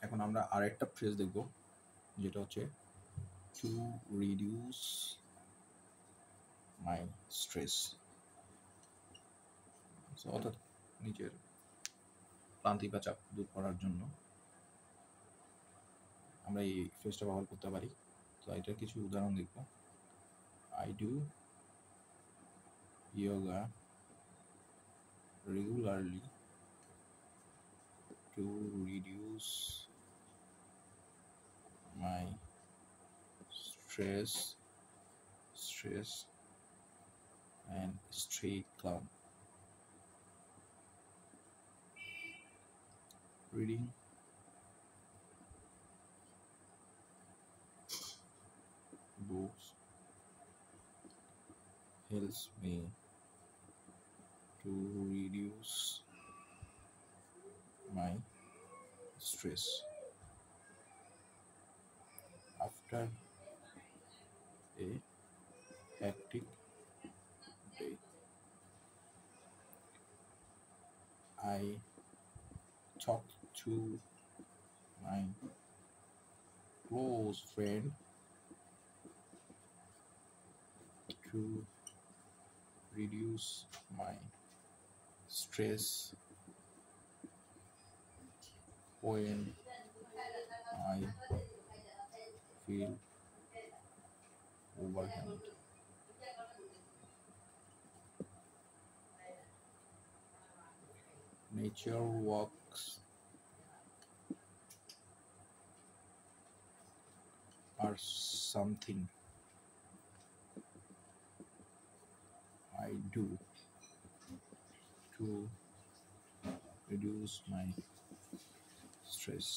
এখন আমরা আরেকটা ফ্রেজ দেখব, যেটা হচ্ছে টু রিডিউস মাই স্ট্রেস। অর্থাৎ নিজের ক্লান্তি বা চাপ দূর করার জন্য আমরা এই ফ্রেজটা ব্যবহার করতে পারি। তো এটার কিছু উদাহরণ দেখব। I do yoga regularly to reduce my stress and stay calm. Reading books helps me to reduce my stress. After a hectic day, I talk to my close friend to reduce my stress when I feel overwhelmed. Nature walks are something I do to reduce my stress.